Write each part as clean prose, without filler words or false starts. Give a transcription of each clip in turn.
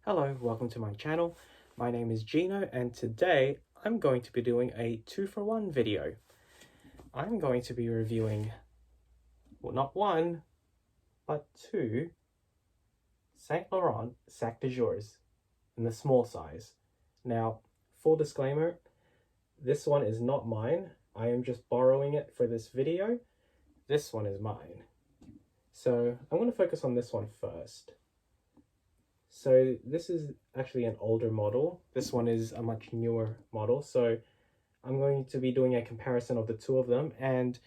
Hello, welcome to my channel. My name is Gino and today I'm going to be doing a 2-for-1 video. I'm going to be reviewing, well, not one, but two Saint Laurent Sac de Jours in the small size. Now, full disclaimer, this one is not mine. I am just borrowing it for this video. This one is mine. So I'm going to focus on this one first. So this is actually an older model. This one is a much newer model. So I'm going to be doing a comparison of the two of them and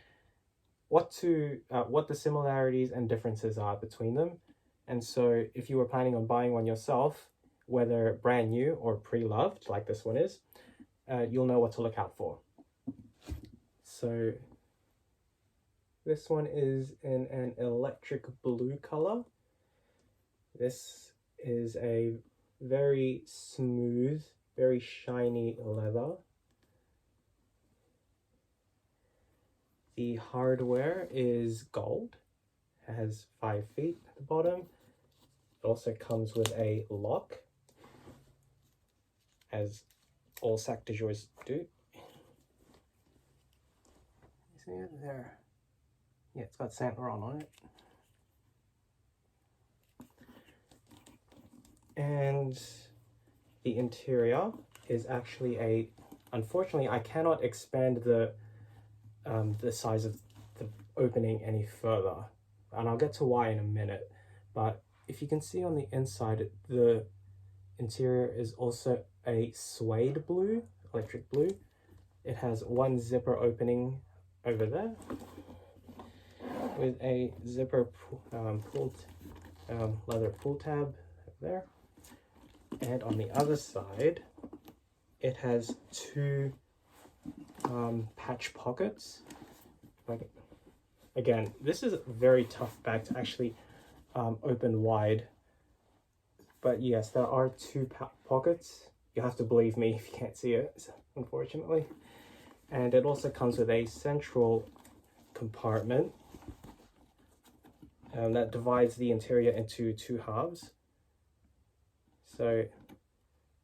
what the similarities and differences are between them. And so if you were planning on buying one yourself, whether brand new or pre-loved like this one is, you'll know what to look out for. So this one is in an electric blue color. This is a very smooth, very shiny leather. The hardware is gold. It has 5 feet at the bottom. It also comes with a lock, as all Sac de Jours do. See it there? Yeah, it's got Saint Laurent on it. And the interior is actually unfortunately I cannot expand the size of the opening any further, and I'll get to why in a minute. But if you can see on the inside, the interior is also a suede blue, electric blue. It has one zipper opening over there with a zipper leather pull tab there. And on the other side, it has two patch pockets. Like, again, this is a very tough bag to actually open wide. But yes, there are two pockets. You have to believe me if you can't see it, unfortunately. And it also comes with a central compartment that divides the interior into two halves. So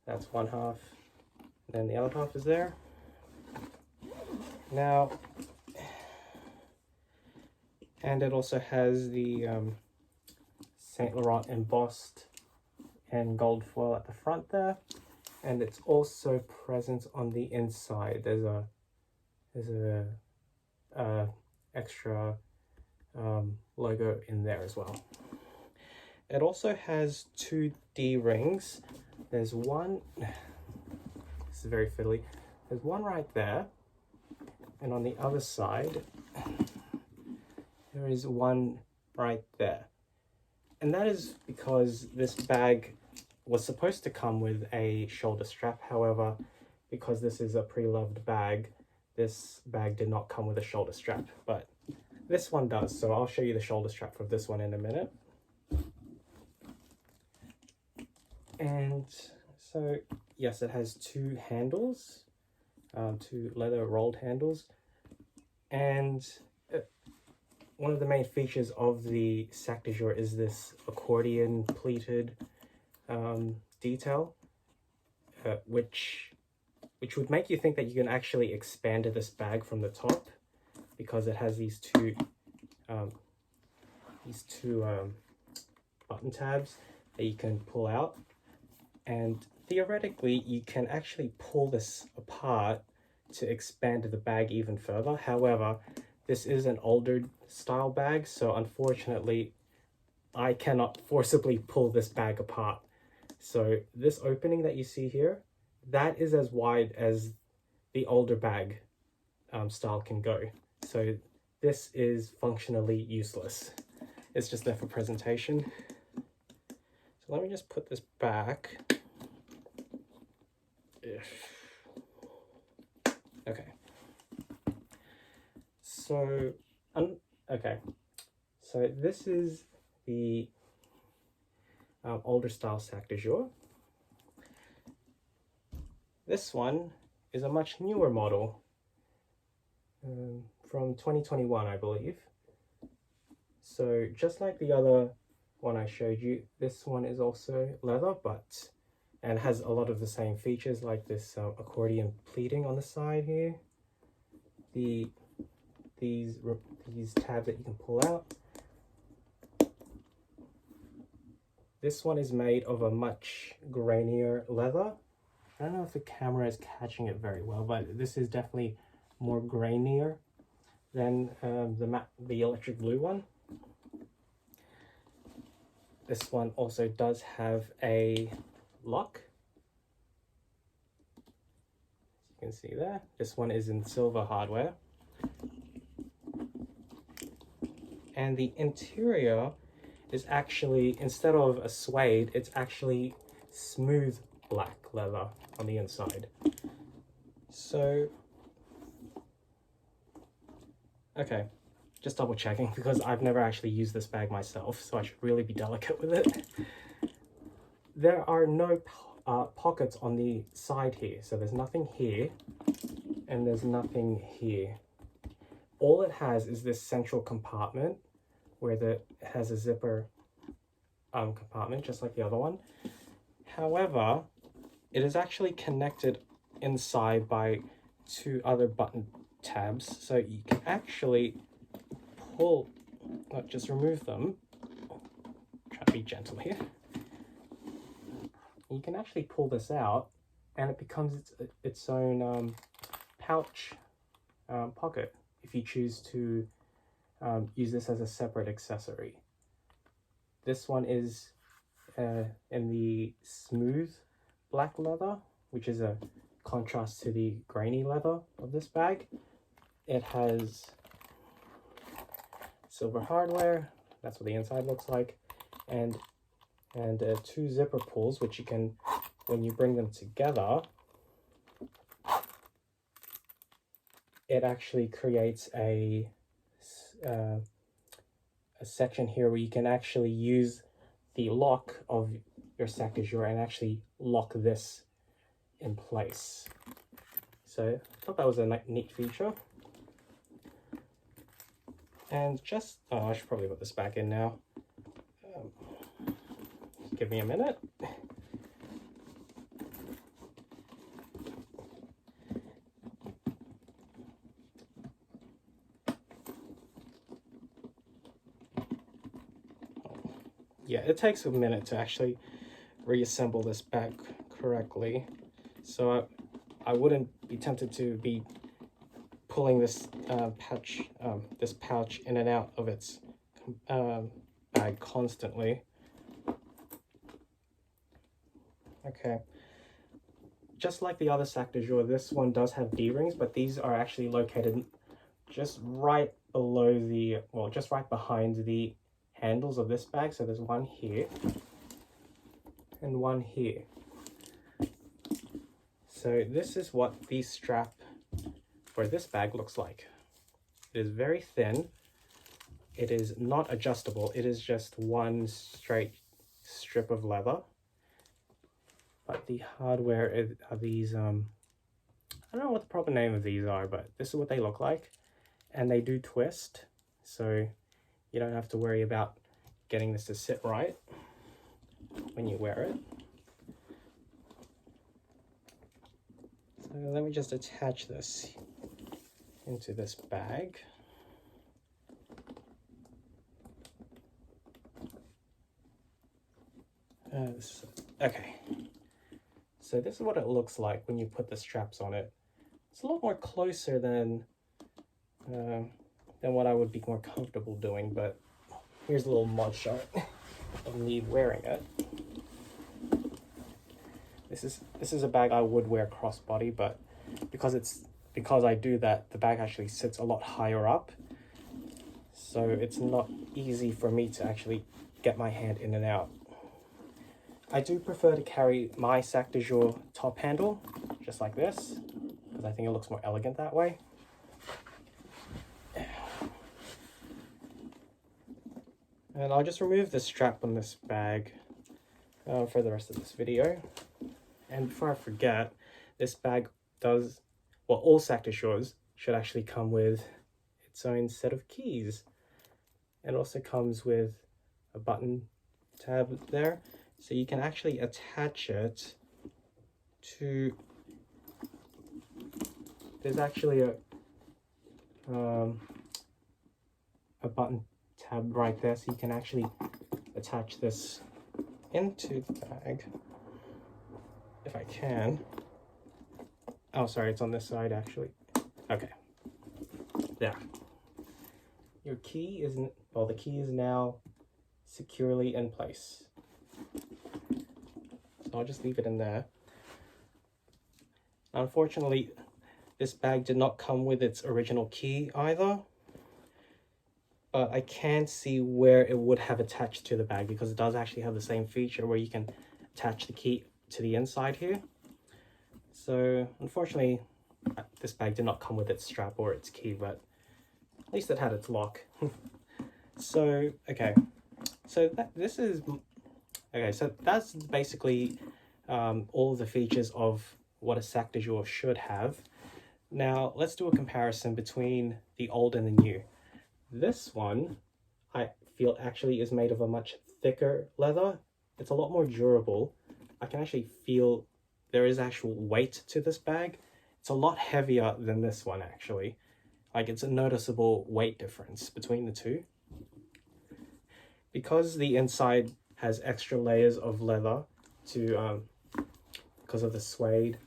that's one half, and then the other half is there. Now, and it also has the Saint Laurent embossed and gold foil at the front there, and it's also present on the inside. There's a extra logo in there as well. It also has two D-rings. There's one, this is very fiddly, there's one right there, and on the other side, there is one right there. And that is because this bag was supposed to come with a shoulder strap. However, because this is a pre-loved bag, this bag did not come with a shoulder strap, but this one does. So I'll show you the shoulder strap for this one in a minute. And so, yes, it has two handles, two leather rolled handles. And one of the main features of the Sac de Jour is this accordion pleated detail, which would make you think that you can actually expand this bag from the top, because it has these two button tabs that you can pull out. And theoretically, you can actually pull this apart to expand the bag even further. However, this is an older style bag, so unfortunately, I cannot forcibly pull this bag apart. So this opening that you see here, that is as wide as the older bag style can go. So this is functionally useless. It's just there for presentation. So let me just put this back. Okay. So, okay. So this is the older style Sac de Jour. This one is a much newer model from 2021, I believe. So just like the other one I showed you. This one is also leather, and has a lot of the same features, like this accordion pleating on the side here. These tabs that you can pull out. This one is made of a much grainier leather. I don't know if the camera is catching it very well, but this is definitely more grainier than the electric blue one. This one also does have a lock. As you can see there, this one is in silver hardware. And the interior is actually, instead of a suede, it's actually smooth black leather on the inside. So, okay, just double checking because I've never actually used this bag myself, so I should really be delicate with it. There are no pockets on the side here, so there's nothing here and there's nothing here. All it has is this central compartment where it has a zipper compartment, just like the other one. However, it is actually connected inside by two other button tabs, so you can actually pull, not just remove them. Try to be gentle here. You can actually pull this out, and it becomes its own pouch pocket if you choose to use this as a separate accessory. This one is in the smooth black leather, which is a contrast to the grainy leather of this bag. It has silver hardware, that's what the inside looks like, and two zipper pulls, which you can, when you bring them together, it actually creates a section here where you can actually use the lock of your sac de jour and actually lock this in place. So I thought that was a neat feature. And just, I should probably put this back in now. Give me a minute. Yeah, it takes a minute to actually reassemble this bag correctly. So I wouldn't be tempted to be pulling this pouch in and out of its bag constantly. Okay. Just like the other sac de jour, this one does have D-rings, but these are actually located just right below the, well, just right behind the handles of this bag. So there's one here and one here. So this is what the strap for this bag looks like. It is very thin. It is not adjustable. It is just one straight strip of leather. But the hardware are these, I don't know what the proper name of these are, but this is what they look like. And they do twist, so you don't have to worry about getting this to sit right when you wear it. So let me just attach this into this bag. Okay. So this is what it looks like when you put the straps on it. It's a lot more closer than what I would be more comfortable doing, but here's a little mod shot of me wearing it. This is a bag I would wear crossbody, but because I do that, the bag actually sits a lot higher up, so it's not easy for me to actually get my hand in and out. I do prefer to carry my sac de jour top handle, just like this, because I think it looks more elegant that way. And I'll just remove the strap on this bag for the rest of this video. And before I forget, this bag does, well, all sac de jours should actually come with its own set of keys. And also comes with a button tab there, so you can actually attach it to, there's actually a button tab right there, so you can actually attach this into the bag if I can. Oh, sorry, it's on this side actually. Okay, there. Your key isn't, well, the key is now securely in place. So I'll just leave it in there. Unfortunately, this bag did not come with its original key either, but I can see where it would have attached to the bag, because it does actually have the same feature where you can attach the key to the inside here. So unfortunately, this bag did not come with its strap or its key, but at least it had its lock. So, okay. So so that's basically all of the features of what a sac de jour should have. Now, let's do a comparison between the old and the new. This one, I feel actually is made of a much thicker leather. It's a lot more durable. I can actually feel there is actual weight to this bag. It's a lot heavier than this one actually. Like, it's a noticeable weight difference between the two. Because the inside has extra layers of leather to, because of the suede,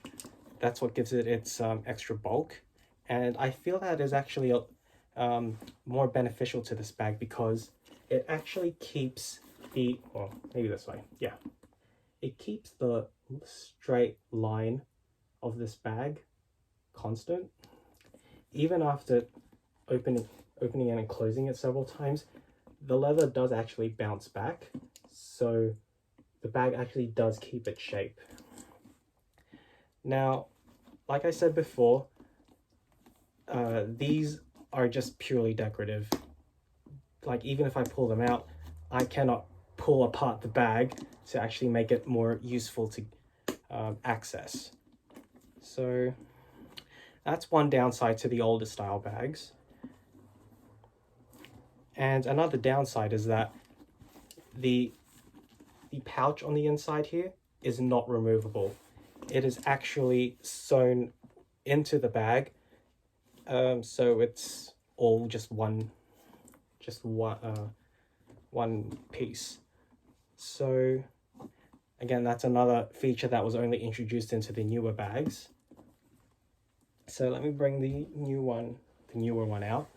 that's what gives it its extra bulk. And I feel that is actually more beneficial to this bag, because it actually keeps the, well, maybe this way, yeah. It keeps the straight line of this bag constant. Even after opening and closing it several times, the leather does actually bounce back, so the bag actually does keep its shape. Now, like I said before, these are just purely decorative. Like, even if I pull them out, I cannot pull apart the bag to actually make it more useful to access. So that's one downside to the older style bags. And another downside is that the pouch on the inside here is not removable. It is actually sewn into the bag, so it's all just one piece. So again, that's another feature that was only introduced into the newer bags. So let me bring the newer one out.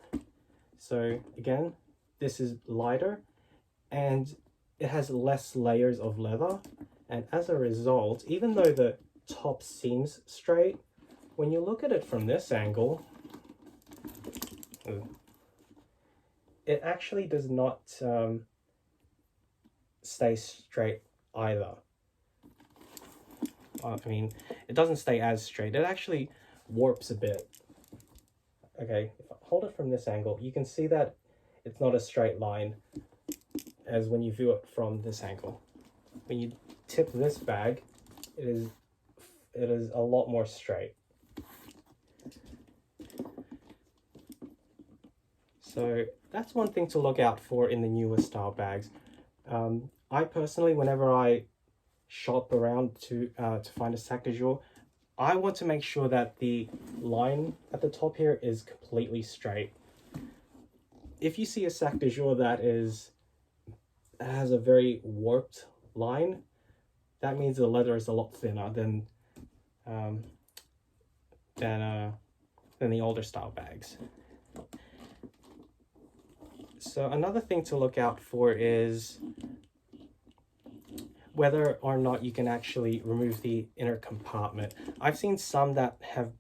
So again, this is lighter and it has less layers of leather, and as a result, even though the top seems straight, when you look at it from this angle, it actually does not stay straight either. I mean, it doesn't stay as straight. It actually warps a bit. Okay, if I hold it from this angle, you can see that it's not a straight line as when you view it from this angle. When you tip this bag, it is a lot more straight. So that's one thing to look out for in the newer style bags. I personally, whenever I shop around to find a sac de jour, I want to make sure that the line at the top here is completely straight. If you see a sac de jour that has a very warped line, that means the leather is a lot thinner than the older style bags. So another thing to look out for is whether or not you can actually remove the inner compartment. I've seen some that have,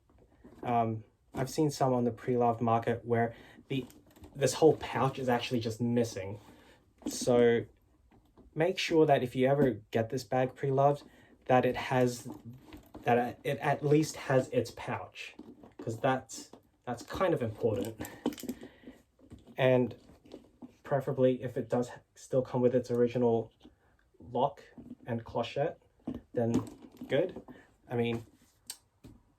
I've seen some on the pre-loved market where this whole pouch is actually just missing. So make sure that if you ever get this bag pre-loved, that it at least has its pouch, because that's kind of important. And preferably, if it does still come with its original lock and clochette, then good. I mean,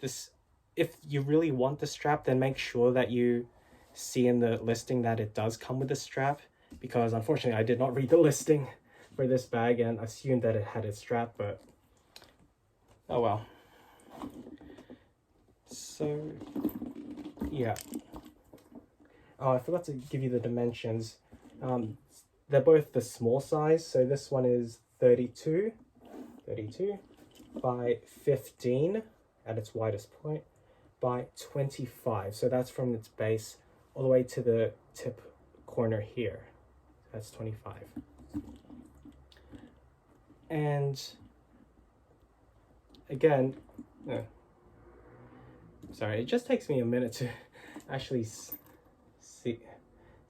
if you really want the strap, then make sure that you see in the listing that it does come with a strap, because unfortunately I did not read the listing, for this bag and assumed that it had a strap, but oh well. So yeah. Oh, I forgot to give you the dimensions. They're both the small size, so this one is 32 by 15 at its widest point by 25. So that's from its base all the way to the tip corner here. That's 25. And again, sorry, it just takes me a minute to actually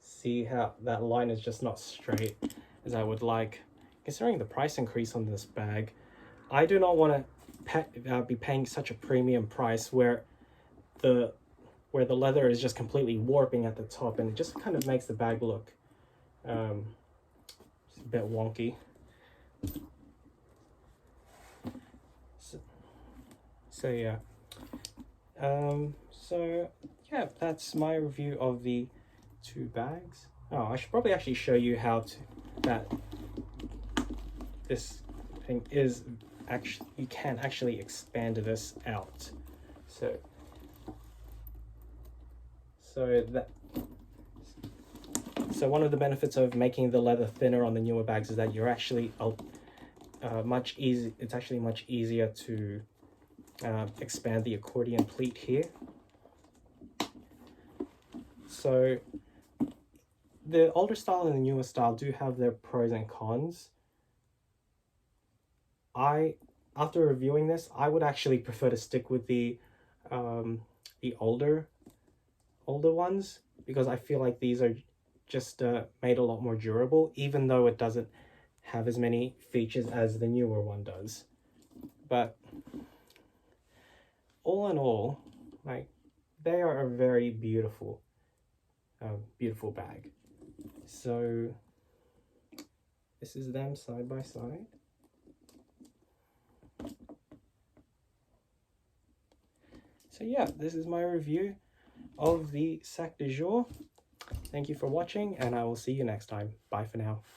see how that line is just not straight as I would like. Considering the price increase on this bag, I do not want to be paying such a premium price where the leather is just completely warping at the top, and it just kind of makes the bag look a bit wonky. So yeah. So yeah, that's my review of the two bags. Oh, I should probably actually show you how this thing is actually, you can actually expand this out. So one of the benefits of making the leather thinner on the newer bags is that you're actually it's actually much easier to expand the accordion pleat here. So the older style and the newer style do have their pros and cons. After reviewing this, I would actually prefer to stick with the older ones, because I feel like these are just made a lot more durable, even though it doesn't have as many features as the newer one does. But all in all, like, they are a very beautiful bag. So this is them side by side. So yeah, this is my review of the Sac de Jour. Thank you for watching, and I will see you next time. Bye for now.